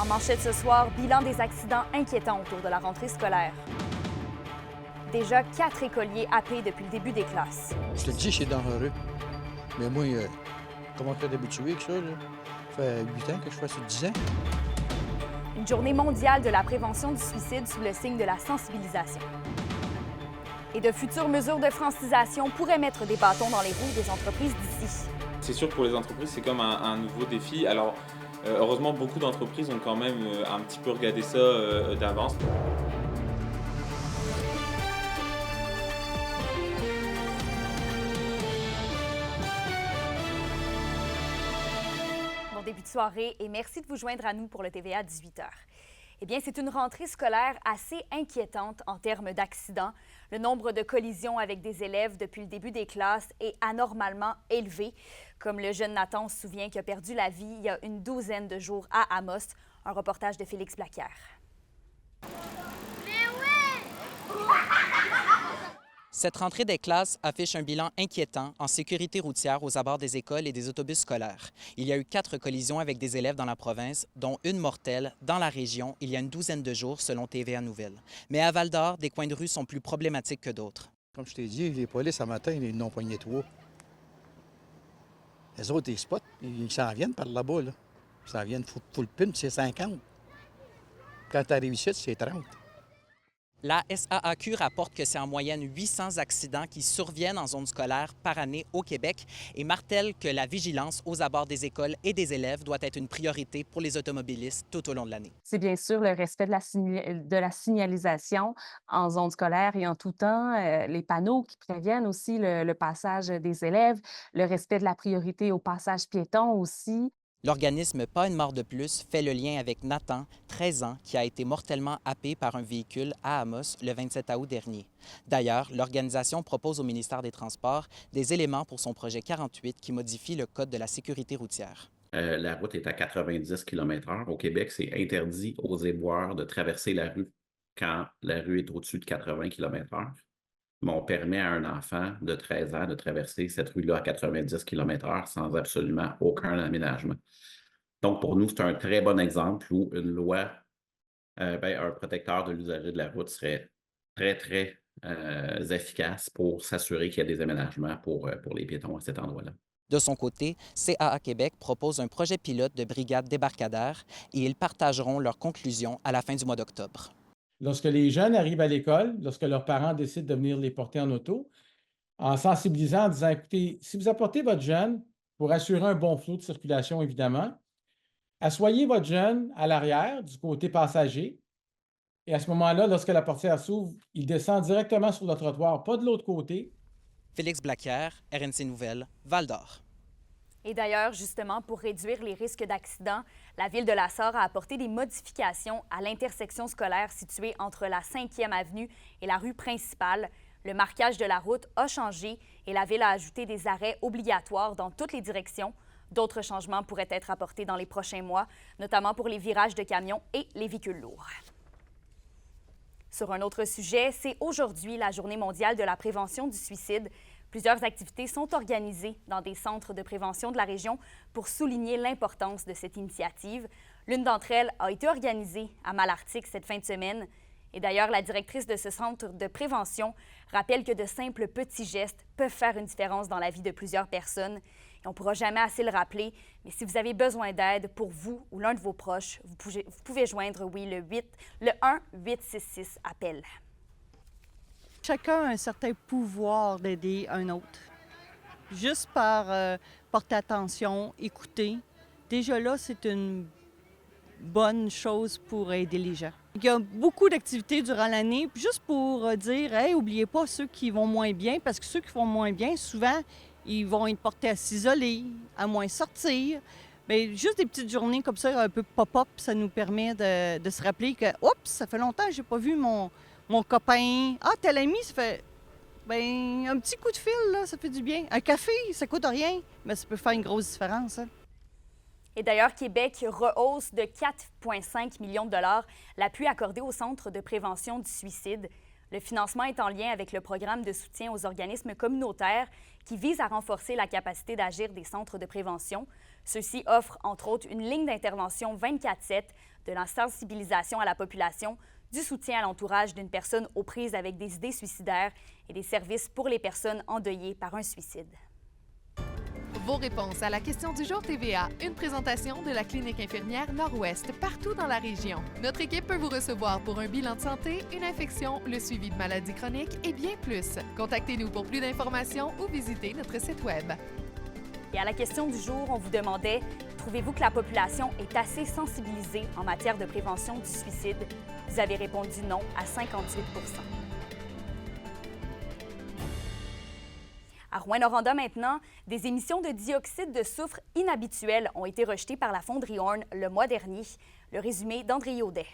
En manchette ce soir, bilan des accidents inquiétants autour de la rentrée scolaire. Déjà 4 écoliers happés depuis le début des classes. Je te dis, c'est dangereux. Mais moi, comment t'es habitué avec ça, là? Ça fait 8 ans que je fais ça, 10 ans. Une journée mondiale de la prévention du suicide sous le signe de la sensibilisation. Et de futures mesures de francisation pourraient mettre des bâtons dans les roues des entreprises d'ici. C'est sûr que pour les entreprises, c'est comme un nouveau défi. Alors, heureusement, beaucoup d'entreprises ont quand même un petit peu regardé ça d'avance. Bon début de soirée et merci de vous joindre à nous pour le TVA 18h. Eh bien, c'est une rentrée scolaire assez inquiétante en termes d'accidents. Le nombre de collisions avec des élèves depuis le début des classes est anormalement élevé, comme le jeune Nathan se souvient qui a perdu la vie il y a une douzaine de jours à Amos. Un reportage de Félix Blaquière. Cette rentrée des classes affiche un bilan inquiétant en sécurité routière aux abords des écoles et des autobus scolaires. Il y a eu 4 collisions avec des élèves dans la province, dont une mortelle dans la région il y a une douzaine de jours, selon TVA Nouvelles. Mais à Val-d'Or, des coins de rue sont plus problématiques que d'autres. Comme je t'ai dit, les polices, ce matin, ils n'ont poigné 3. Les autres, ils spots, ils s'en viennent par là-bas, là. Ils s'en viennent full pin, c'est 50. Quand tu arrives ici, c'est 30. La SAAQ rapporte que c'est en moyenne 800 accidents qui surviennent en zone scolaire par année au Québec et martèle que la vigilance aux abords des écoles et des élèves doit être une priorité pour les automobilistes tout au long de l'année. C'est bien sûr le respect de la signalisation en zone scolaire et en tout temps, les panneaux qui préviennent aussi le passage des élèves, le respect de la priorité au passage piéton aussi. L'organisme Pas une mort de plus fait le lien avec Nathan, 13 ans, qui a été mortellement happé par un véhicule à Amos le 27 août dernier. D'ailleurs, l'organisation propose au ministère des Transports des éléments pour son projet 48 qui modifie le Code de la sécurité routière. La route est à 90 km/h. Au Québec, c'est interdit aux éboueurs de traverser la rue quand la rue est au-dessus de 80 km/h. Mais on permet à un enfant de 13 ans de traverser cette rue-là à 90 km/h sans absolument aucun aménagement. Donc, pour nous, c'est un très bon exemple où une loi, un protecteur de l'usager de la route serait très, très efficace pour s'assurer qu'il y a des aménagements pour les piétons à cet endroit-là. De son côté, CAA Québec propose un projet pilote de brigade débarcadère et ils partageront leurs conclusions à la fin du mois d'octobre. Lorsque les jeunes arrivent à l'école, lorsque leurs parents décident de venir les porter en auto, en sensibilisant, en disant, écoutez, si vous apportez votre jeune, pour assurer un bon flot de circulation, évidemment, assoyez votre jeune à l'arrière, du côté passager, et à ce moment-là, lorsque la portière s'ouvre, il descend directement sur le trottoir, pas de l'autre côté. Félix Blaquière, RNC Nouvelles, Val-d'Or. Et d'ailleurs, justement, pour réduire les risques d'accidents, la Ville de La Sarre a apporté des modifications à l'intersection scolaire située entre la 5e avenue et la rue principale. Le marquage de la route a changé et la Ville a ajouté des arrêts obligatoires dans toutes les directions. D'autres changements pourraient être apportés dans les prochains mois, notamment pour les virages de camions et les véhicules lourds. Sur un autre sujet, c'est aujourd'hui la Journée mondiale de la prévention du suicide. Plusieurs activités sont organisées dans des centres de prévention de la région pour souligner l'importance de cette initiative. L'une d'entre elles a été organisée à Malartic cette fin de semaine. Et d'ailleurs, la directrice de ce centre de prévention rappelle que de simples petits gestes peuvent faire une différence dans la vie de plusieurs personnes. Et on ne pourra jamais assez le rappeler, mais si vous avez besoin d'aide pour vous ou l'un de vos proches, vous pouvez joindre, oui, le 1-866-APPEL. Chacun a un certain pouvoir d'aider un autre. Juste par porter attention, écouter, déjà là, c'est une bonne chose pour aider les gens. Il y a beaucoup d'activités durant l'année, juste pour dire, hey, n'oubliez pas ceux qui vont moins bien, parce que ceux qui vont moins bien, souvent, ils vont être portés à s'isoler, à moins sortir. Bien, juste des petites journées comme ça, un peu pop-up, ça nous permet de se rappeler que, oups, ça fait longtemps que je n'ai pas vu mon copain. Ah, tel ami, ça fait. Bien, un petit coup de fil, là, ça fait du bien. Un café, ça coûte rien, mais ça peut faire une grosse différence. Hein. Et d'ailleurs, Québec rehausse de 4,5 millions de dollars l'appui accordé au Centre de prévention du suicide. Le financement est en lien avec le programme de soutien aux organismes communautaires qui vise à renforcer la capacité d'agir des centres de prévention. Ceux-ci offrent, entre autres, une ligne d'intervention 24/7, de la sensibilisation à la population, du soutien à l'entourage d'une personne aux prises avec des idées suicidaires et des services pour les personnes endeuillées par un suicide. Vos réponses à la question du jour TVA, une présentation de la Clinique infirmière Nord-Ouest partout dans la région. Notre équipe peut vous recevoir pour un bilan de santé, une infection, le suivi de maladies chroniques et bien plus. Contactez-nous pour plus d'informations ou visitez notre site Web. Et à la question du jour, on vous demandait « Trouvez-vous que la population est assez sensibilisée en matière de prévention du suicide? » Vous avez répondu non à 58 %. À Rouyn-Noranda maintenant, des émissions de dioxyde de soufre inhabituelles ont été rejetées par la fonderie Horn le mois dernier. Le résumé d'André Audet.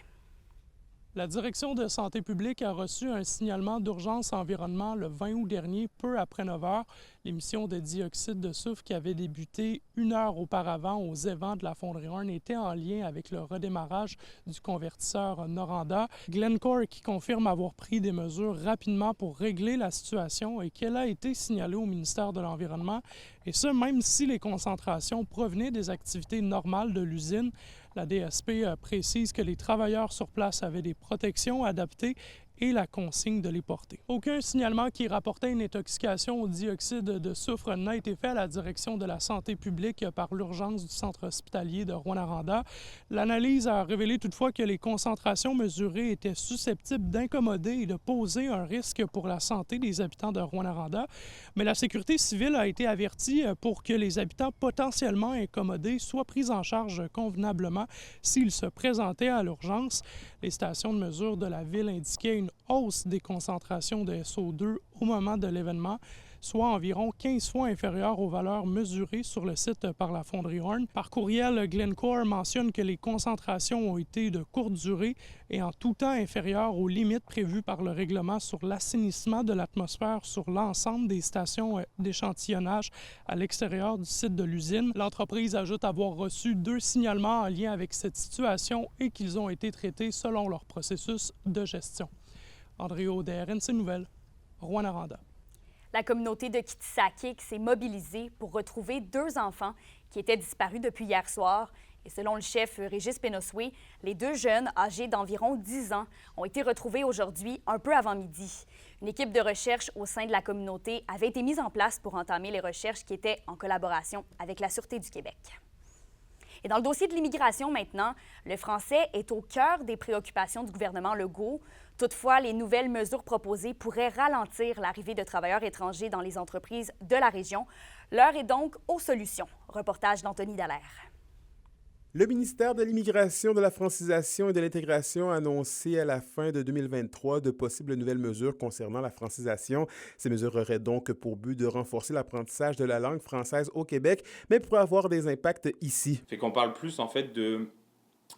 La Direction de santé publique a reçu un signalement d'urgence environnement le 20 août dernier, peu après 9 heures. L'émission de dioxyde de soufre qui avait débuté 1 heure auparavant aux évents de la fonderie Horn était en lien avec le redémarrage du convertisseur Noranda. Glencore qui confirme avoir pris des mesures rapidement pour régler la situation et qu'elle a été signalée au ministère de l'Environnement. Et ce, même si les concentrations provenaient des activités normales de l'usine. La DSP précise que les travailleurs sur place avaient des protections adaptées et la consigne de les porter. Aucun signalement qui rapportait une intoxication au dioxyde de soufre n'a été fait à la direction de la santé publique par l'urgence du centre hospitalier de Rouyn-Noranda. L'analyse a révélé toutefois que les concentrations mesurées étaient susceptibles d'incommoder et de poser un risque pour la santé des habitants de Rouyn-Noranda. Mais la sécurité civile a été avertie pour que les habitants potentiellement incommodés soient pris en charge convenablement s'ils se présentaient à l'urgence. Les stations de mesure de la ville indiquaient une hausse des concentrations de SO2 au moment de l'événement, soit environ 15 fois inférieure aux valeurs mesurées sur le site par la fonderie Horn. Par courriel, Glencore mentionne que les concentrations ont été de courte durée et en tout temps inférieures aux limites prévues par le règlement sur l'assainissement de l'atmosphère sur l'ensemble des stations d'échantillonnage à l'extérieur du site de l'usine. L'entreprise ajoute avoir reçu 2 signalements en lien avec cette situation et qu'ils ont été traités selon leur processus de gestion. André Audet, RNC Nouvelles, Rouyn-Noranda. La communauté de Kitsakik s'est mobilisée pour retrouver 2 enfants qui étaient disparus depuis hier soir. Et selon le chef Régis Pénosoué, les 2 jeunes, âgés d'environ 10 ans, ont été retrouvés aujourd'hui un peu avant midi. Une équipe de recherche au sein de la communauté avait été mise en place pour entamer les recherches qui étaient en collaboration avec la Sûreté du Québec. Et dans le dossier de l'immigration maintenant, le français est au cœur des préoccupations du gouvernement Legault. Toutefois, les nouvelles mesures proposées pourraient ralentir l'arrivée de travailleurs étrangers dans les entreprises de la région. L'heure est donc aux solutions. Reportage d'Anthony Dallaire. Le ministère de l'Immigration, de la Francisation et de l'Intégration a annoncé à la fin de 2023 de possibles nouvelles mesures concernant la francisation. Ces mesures auraient donc pour but de renforcer l'apprentissage de la langue française au Québec, mais pourraient avoir des impacts ici. Fait qu'on parle plus en fait de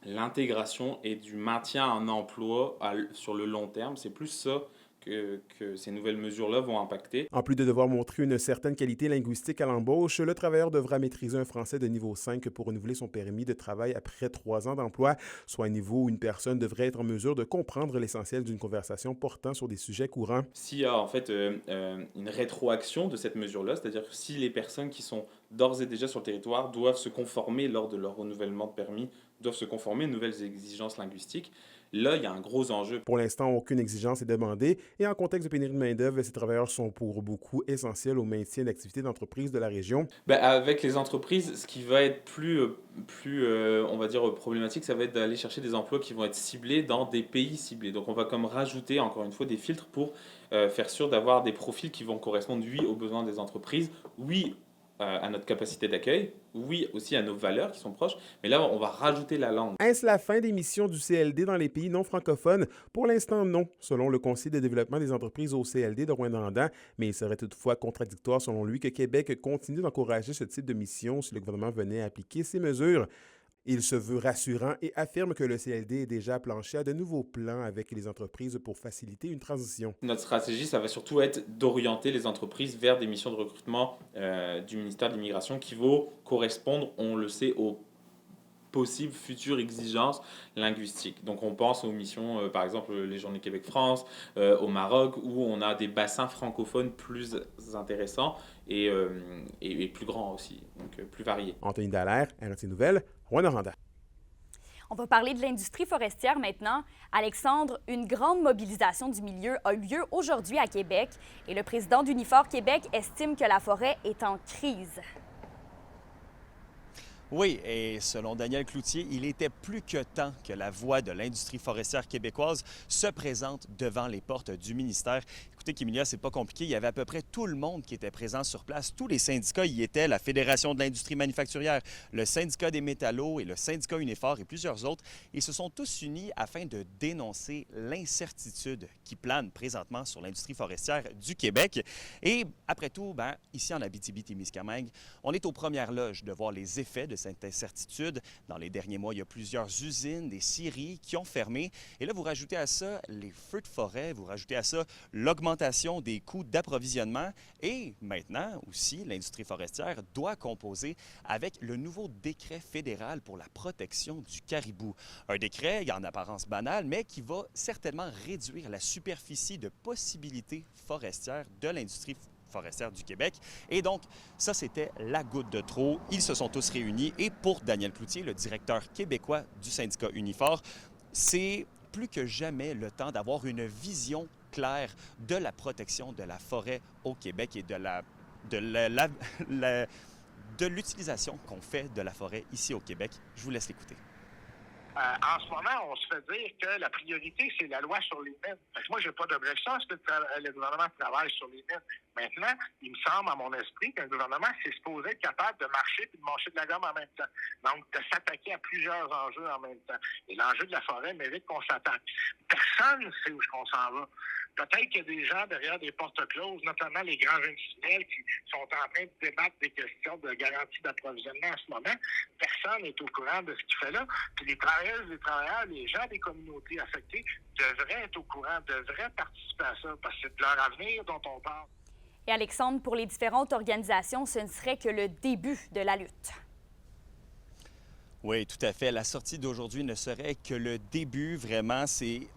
l'intégration et du maintien en emploi sur le long terme. C'est plus ça que ces nouvelles mesures-là vont impacter. En plus de devoir montrer une certaine qualité linguistique à l'embauche, le travailleur devra maîtriser un français de niveau 5 pour renouveler son permis de travail après 3 ans d'emploi, soit un niveau où une personne devrait être en mesure de comprendre l'essentiel d'une conversation portant sur des sujets courants. S'il y a en fait une rétroaction de cette mesure-là, c'est-à-dire que si les personnes qui sont d'ores et déjà sur le territoire doivent se conformer lors de leur renouvellement de permis, doivent se conformer aux nouvelles exigences linguistiques, là, il y a un gros enjeu. Pour l'instant, aucune exigence n'est demandée et en contexte de pénurie de main-d'œuvre, ces travailleurs sont pour beaucoup essentiels au maintien d'activités d'entreprises de la région. Avec les entreprises, ce qui va être plus on va dire, problématique, ça va être d'aller chercher des emplois qui vont être ciblés dans des pays ciblés. Donc, on va comme rajouter, encore une fois, des filtres pour faire sûr d'avoir des profils qui vont correspondre, oui, aux besoins des entreprises, oui, à notre capacité d'accueil, oui, aussi à nos valeurs qui sont proches, mais là, on va rajouter la langue. Est-ce la fin des missions du CLD dans les pays non francophones? Pour l'instant, non, selon le Conseil de développement des entreprises au CLD de Rouyn-Noranda, mais il serait toutefois contradictoire, selon lui, que Québec continue d'encourager ce type de mission si le gouvernement venait à appliquer ces mesures. Il se veut rassurant et affirme que le CLD est déjà planché à de nouveaux plans avec les entreprises pour faciliter une transition. Notre stratégie, ça va surtout être d'orienter les entreprises vers des missions de recrutement du ministère de l'Immigration qui vont correspondre, on le sait, aux possibles futures exigences linguistiques. Donc on pense aux missions, par exemple les Journées Québec-France, au Maroc, où on a des bassins francophones plus intéressants et plus grands aussi, donc plus variés. Anthony Dallaire, RNC Nouvelles, Rouyn-Noranda. On va parler de l'industrie forestière maintenant. Alexandre, une grande mobilisation du milieu a eu lieu aujourd'hui à Québec et le président d'Unifor Québec estime que la forêt est en crise. Oui, et selon Daniel Cloutier, il était plus que temps que la voix de l'industrie forestière québécoise se présente devant les portes du ministère. Écoutez, Kimilia, c'est pas compliqué. Il y avait à peu près tout le monde qui était présent sur place. Tous les syndicats y étaient, la Fédération de l'industrie manufacturière, le syndicat des métallos et le syndicat Unifor et plusieurs autres. Ils se sont tous unis afin de dénoncer l'incertitude qui plane présentement sur l'industrie forestière du Québec. Et après tout, ici en Abitibi-Témiscamingue, on est aux premières loges de voir les effets de cette incertitude. Dans les derniers mois, il y a plusieurs usines, des scieries qui ont fermé. Et là, vous rajoutez à ça les feux de forêt, vous rajoutez à ça l'augmentation des coûts d'approvisionnement et maintenant aussi, l'industrie forestière doit composer avec le nouveau décret fédéral pour la protection du caribou. Un décret en apparence banal, mais qui va certainement réduire la superficie de possibilités forestières de l'industrie forestière du Québec. Et donc, ça, c'était la goutte de trop. Ils se sont tous réunis et pour Daniel Cloutier, le directeur québécois du syndicat Unifor, c'est plus que jamais le temps d'avoir une vision claire de la protection de la forêt au Québec et de l'utilisation qu'on fait de la forêt ici au Québec. Je vous laisse l'écouter. En ce moment, on se fait dire que la priorité, c'est la loi sur les mines. Fait que moi, je n'ai pas d'objection à ce que le gouvernement travaille sur les mines. Maintenant, il me semble, à mon esprit, qu'un gouvernement, c'est supposé être capable de marcher et de manger de la gomme en même temps. Donc, de s'attaquer à plusieurs enjeux en même temps. Et l'enjeu de la forêt mérite qu'on s'attaque. Personne ne sait où on s'en va. Peut-être qu'il y a des gens derrière des portes closes, notamment les grands industriels qui sont en train de débattre des questions de garantie d'approvisionnement en ce moment. Personne n'est au courant de ce qu'il fait là. Puis les travailleuses, les travailleurs, les gens des communautés affectées devraient être au courant, devraient participer à ça, parce que c'est de leur avenir dont on parle. Et Alexandre, pour les différentes organisations, ce ne serait que le début de la lutte. Oui, tout à fait. La sortie d'aujourd'hui ne serait que le début, vraiment.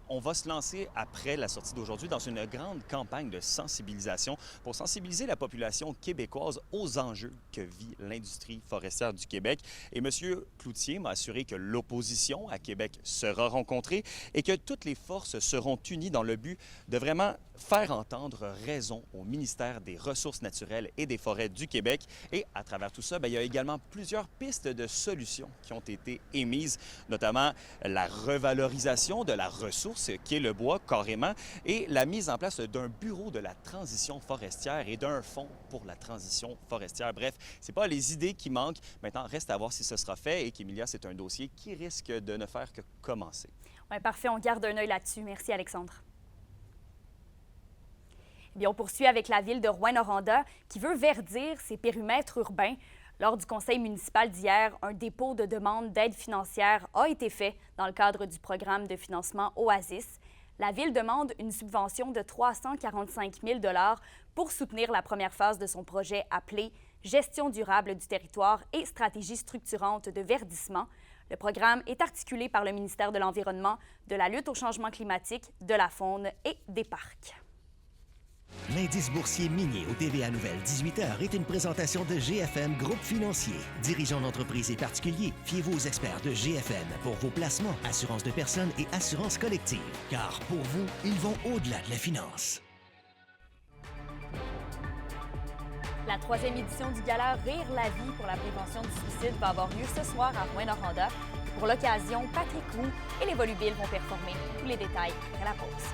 On va se lancer après la sortie d'aujourd'hui dans une grande campagne de sensibilisation pour sensibiliser la population québécoise aux enjeux que vit l'industrie forestière du Québec. Et M. Cloutier m'a assuré que l'opposition à Québec sera rencontrée et que toutes les forces seront unies dans le but de vraiment faire entendre raison au ministère des Ressources naturelles et des Forêts du Québec. Et à travers tout ça, il y a également plusieurs pistes de solutions qui ont été émises, notamment la revalorisation de la ressource qui est le bois, carrément, et la mise en place d'un bureau de la transition forestière et d'un fonds pour la transition forestière. Bref, ce n'est pas les idées qui manquent. Maintenant, reste à voir si ce sera fait et qu'Emilia, c'est un dossier qui risque de ne faire que commencer. Oui, parfait. On garde un œil là-dessus. Merci, Alexandre. Bien, on poursuit avec la ville de Rouyn-Noranda qui veut verdir ses périmètres urbains. Lors du conseil municipal d'hier, un dépôt de demande d'aide financière a été fait dans le cadre du programme de financement Oasis. La ville demande une subvention de 345 000 $ pour soutenir la première phase de son projet appelé « Gestion durable du territoire et stratégie structurante de verdissement ». Le programme est articulé par le ministère de l'Environnement, de la lutte au changement climatique, de la faune et des parcs. L'indice boursier minier au TVA Nouvelle 18h est une présentation de GFM Groupe Financier. Dirigeants d'entreprises et particuliers, fiez-vous aux experts de GFM pour vos placements, assurance de personnes et assurance collective. Car pour vous, ils vont au-delà de la finance. La 3e édition du gala Rire la vie pour la prévention du suicide va avoir lieu ce soir à Rouyn-Noranda. Pour l'occasion, Patrick Roux et les Volubiles vont performer. Tous les détails après la pause.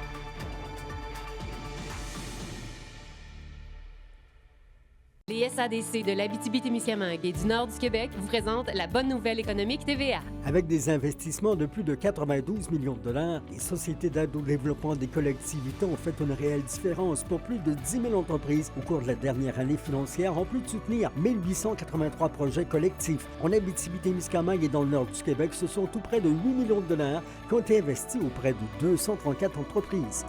Les SADC de l'Abitibi-Témiscamingue et du nord du Québec vous présentent la bonne nouvelle économique TVA. Avec des investissements de plus de 92 millions de dollars, les sociétés d'aide au développement des collectivités ont fait une réelle différence pour plus de 10 000 entreprises au cours de la dernière année financière, en plus de soutenir 1883 projets collectifs. En Abitibi-Témiscamingue et dans le nord du Québec, ce sont tout près de 8 millions de dollars qui ont été investis auprès de 234 entreprises.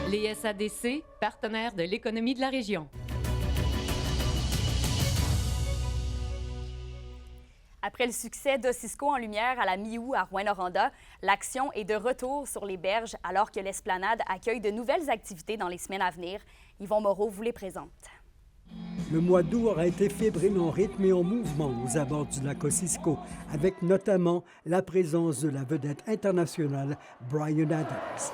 Les SADC, partenaires de l'économie de la région. Après le succès d'Ossisco en lumière à la mi-août à Rouyn-Noranda, l'action est de retour sur les berges alors que l'Esplanade accueille de nouvelles activités dans les semaines à venir. Yvon Moreau vous les présente. Le mois d'août aura été fébrile en rythme et en mouvement aux abords du lac Ossisco, avec notamment la présence de la vedette internationale Bryan Adams.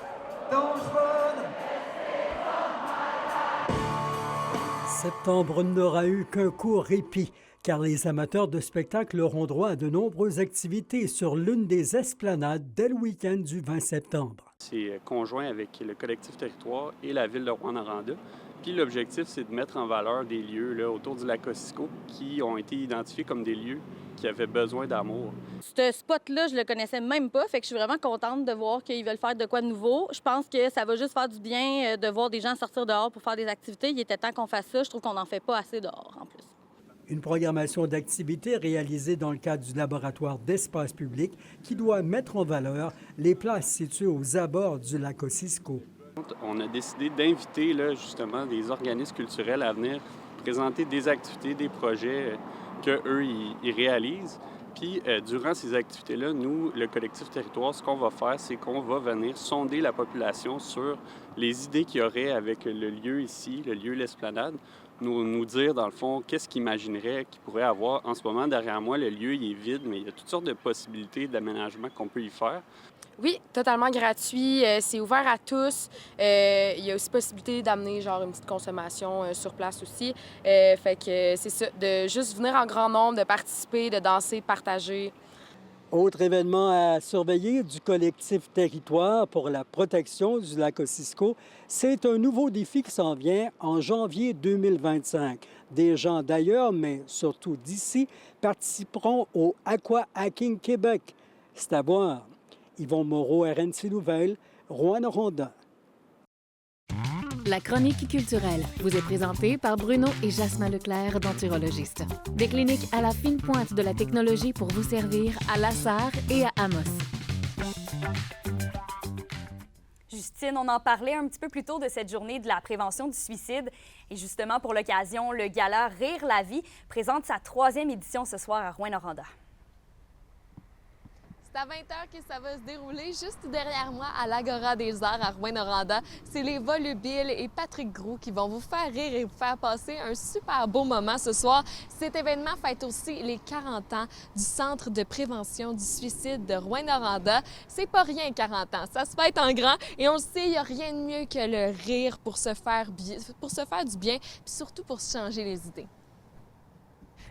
Septembre n'aura eu qu'un court répit, car les amateurs de spectacle auront droit à de nombreuses activités sur l'une des esplanades dès le week-end du 20 septembre. C'est conjoint avec le collectif Territoire et la ville de Rouyn-Noranda. Puis l'objectif, c'est de mettre en valeur des lieux là, autour du lac Ossisco qui ont été identifiés comme des lieux qui avaient besoin d'amour. Ce spot-là, je le connaissais même pas, fait que je suis vraiment contente de voir qu'ils veulent faire de quoi de nouveau. Je pense que ça va juste faire du bien de voir des gens sortir dehors pour faire des activités. Il était temps qu'on fasse ça. Je trouve qu'on n'en fait pas assez dehors, en plus. Une programmation d'activités réalisée dans le cadre du laboratoire d'espace public qui doit mettre en valeur les places situées aux abords du lac Ossisco. On a décidé d'inviter là, justement des organismes culturels à venir présenter des activités, des projets qu'eux, ils réalisent. Puis, durant ces activités-là, nous, le collectif Territoire, ce qu'on va faire, c'est qu'on va venir sonder la population sur les idées qu'il y aurait avec le lieu ici, le lieu l'Esplanade, nous dire, dans le fond, qu'est-ce qu'ils imagineraient qu'ils pourraient avoir. En ce moment, derrière moi, le lieu, il est vide, mais il y a toutes sortes de possibilités d'aménagement qu'on peut y faire. Oui, totalement gratuit. C'est ouvert à tous. Il y a aussi possibilité d'amener genre une petite consommation sur place aussi. Fait que c'est ça, de juste venir en grand nombre, de participer, de danser, de partager. Autre événement à surveiller du collectif Territoire pour la protection du lac Ossisco, c'est un nouveau défi qui s'en vient en janvier 2025. Des gens d'ailleurs, mais surtout d'ici, participeront au Aqua Hacking Québec. C'est à voir. Yvon Moreau, RNC Nouvelles, Rouyn-Noranda. La chronique culturelle vous est présentée par Bruno et Jasmin Leclerc, denturologistes. Des cliniques à la fine pointe de la technologie pour vous servir à La Sarre et à Amos. Justine, on en parlait un petit peu plus tôt de cette journée de la prévention du suicide. Et justement, pour l'occasion, le gala Rire la vie présente sa 3e édition ce soir à Rouyn-Noranda. C'est à 20h que ça va se dérouler juste derrière moi à l'Agora des Arts à Rouyn-Noranda. C'est les Volubiles et Patrick Groux qui vont vous faire rire et vous faire passer un super beau moment ce soir. Cet événement fête aussi les 40 ans du Centre de prévention du suicide de Rouyn-Noranda. C'est pas rien 40 ans, ça se fête en grand et on le sait, il n'y a rien de mieux que le rire pour se faire du bien puis surtout pour se changer les idées.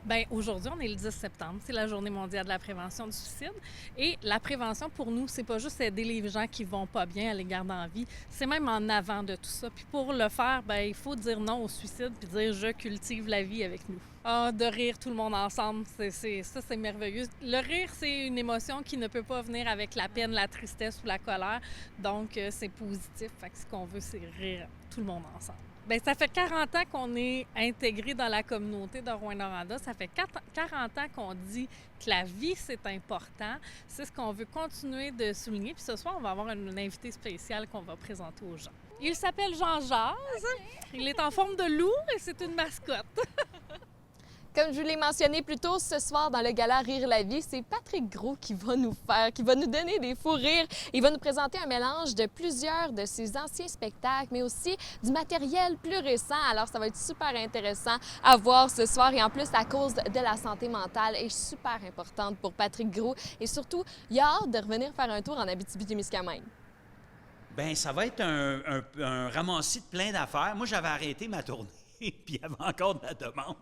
Bien, aujourd'hui, on est le 10 septembre. C'est la Journée mondiale de la prévention du suicide. Et la prévention, pour nous, c'est pas juste aider les gens qui vont pas bien à les garder en vie. C'est même en avant de tout ça. Puis pour le faire, bien, il faut dire non au suicide puis dire « je cultive la vie avec nous ». De rire tout le monde ensemble, c'est merveilleux. Le rire, c'est une émotion qui ne peut pas venir avec la peine, la tristesse ou la colère. Donc, c'est positif. Fait que ce qu'on veut, c'est rire tout le monde ensemble. Bien, ça fait 40 ans qu'on est intégré dans la communauté de Rouyn-Noranda. Ça fait 40 ans qu'on dit que la vie, c'est important. C'est ce qu'on veut continuer de souligner. Puis ce soir, on va avoir une invitée spéciale qu'on va présenter aux gens. Il s'appelle Jean-Jazz. Il est en forme de loup et c'est une mascotte. Comme je vous l'ai mentionné plus tôt, ce soir dans le gala Rire la vie, c'est Patrick Groux qui va nous donner des fous rires. Il va nous présenter un mélange de plusieurs de ses anciens spectacles, mais aussi du matériel plus récent. Alors, ça va être super intéressant à voir ce soir. Et en plus, la cause de la santé mentale est super importante pour Patrick Groux. Et surtout, il a hâte de revenir faire un tour en Abitibi-Témiscamingue. Bien, ça va être un ramassis de plein d'affaires. Moi, j'avais arrêté ma tournée, puis il y avait encore de la demande.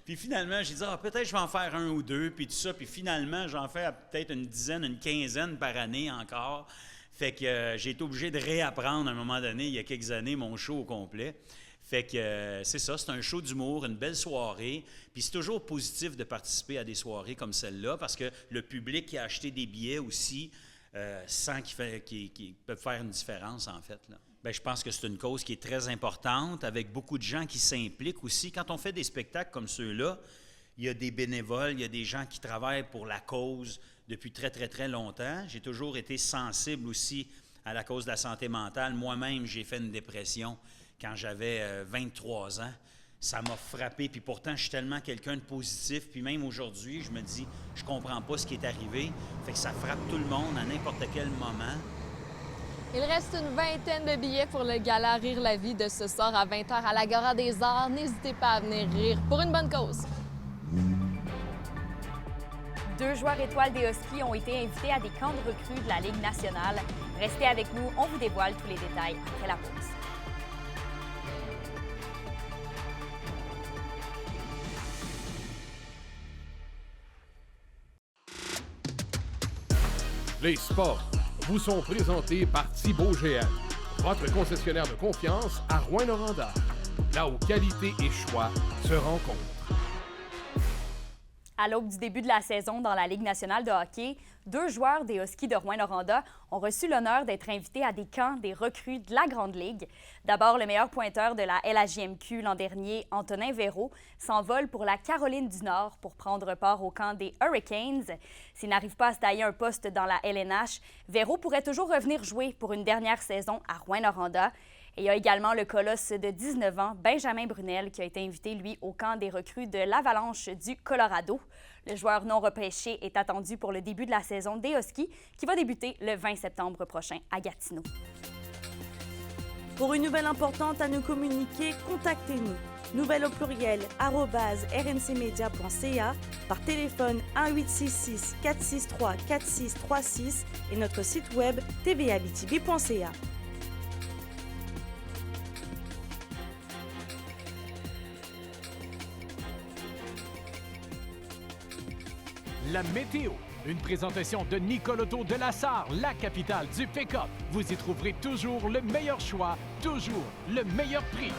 Puis finalement, j'ai dit, peut-être je vais en faire un ou deux, puis tout ça. Puis finalement, j'en fais peut-être une dizaine, une quinzaine par année encore. Fait que j'ai été obligé de réapprendre à un moment donné, il y a quelques années, mon show au complet. Fait que c'est ça, c'est un show d'humour, une belle soirée. Puis c'est toujours positif de participer à des soirées comme celle-là, parce que le public qui a acheté des billets aussi sent qu'ils peuvent faire une différence, en fait, là. Bien, je pense que c'est une cause qui est très importante, avec beaucoup de gens qui s'impliquent aussi. Quand on fait des spectacles comme ceux-là, il y a des bénévoles, il y a des gens qui travaillent pour la cause depuis très, très, très longtemps. J'ai toujours été sensible aussi à la cause de la santé mentale. Moi-même, j'ai fait une dépression quand j'avais 23 ans. ça m'a frappé. Puis pourtant, je suis tellement quelqu'un de positif. Puis même aujourd'hui, je me dis, je comprends pas ce qui est arrivé. Fait que ça frappe tout le monde à n'importe quel moment. Il reste une vingtaine de billets pour le gala Rire la vie de ce soir à 20h à l'Agora des Arts. N'hésitez pas à venir rire pour une bonne cause. 2 joueurs étoiles des Huskies ont été invités à des camps de recrues de la Ligue nationale. Restez avec nous, on vous dévoile tous les détails après la pause. Les sports vous sont présentés par Thibaut GM, votre concessionnaire de confiance à Rouyn-Noranda, là où qualité et choix se rencontrent. À l'aube du début de la saison dans la Ligue nationale de hockey, 2 joueurs des Huskies de Rouyn-Noranda ont reçu l'honneur d'être invités à des camps des recrues de la Grande Ligue. D'abord, le meilleur pointeur de la LHJMQ l'an dernier, Antonin Véraud, s'envole pour la Caroline du Nord pour prendre part au camp des Hurricanes. S'il n'arrive pas à se tailler un poste dans la LNH, Véraud pourrait toujours revenir jouer pour une dernière saison à Rouyn-Noranda. Et il y a également le colosse de 19 ans, Benjamin Brunel, qui a été invité, lui, au camp des recrues de l'Avalanche du Colorado. Le joueur non repêché est attendu pour le début de la saison des Huskies, qui va débuter le 20 septembre prochain à Gatineau. Pour une nouvelle importante à nous communiquer, contactez-nous. Nouvelle au pluriel @rncmedia.ca, par téléphone 1-866 463 4636 et notre site web tvabitibi.ca. La météo, une présentation de Nicole Auto de la Sarre, la capitale du pick-up. Vous y trouverez toujours le meilleur choix, toujours le meilleur prix.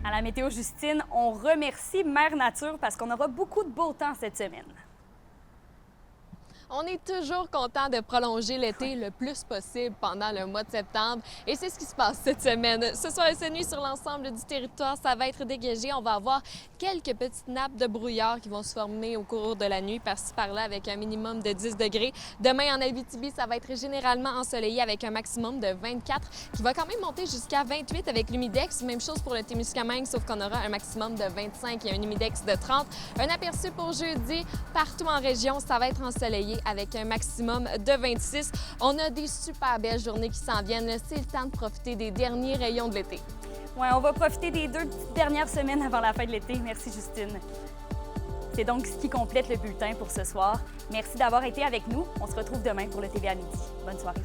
À la météo, Justine, on remercie Mère Nature parce qu'on aura beaucoup de beau temps cette semaine. On est toujours content de prolonger l'été le plus possible pendant le mois de septembre. Et c'est ce qui se passe cette semaine. Ce soir et cette nuit, sur l'ensemble du territoire, ça va être dégagé. On va avoir quelques petites nappes de brouillard qui vont se former au cours de la nuit, par-ci par-là, avec un minimum de 10 degrés. Demain, en Abitibi, ça va être généralement ensoleillé avec un maximum de 24, qui va quand même monter jusqu'à 28 avec l'humidex. Même chose pour le Témiscamingue, sauf qu'on aura un maximum de 25 et un humidex de 30. Un aperçu pour jeudi, partout en région, ça va être ensoleillé avec un maximum de 26. On a des super belles journées qui s'en viennent. C'est le temps de profiter des derniers rayons de l'été. Oui, on va profiter des 2 petites dernières semaines avant la fin de l'été. Merci, Justine. C'est donc ce qui complète le bulletin pour ce soir. Merci d'avoir été avec nous. On se retrouve demain pour le TVA Midi. Bonne soirée.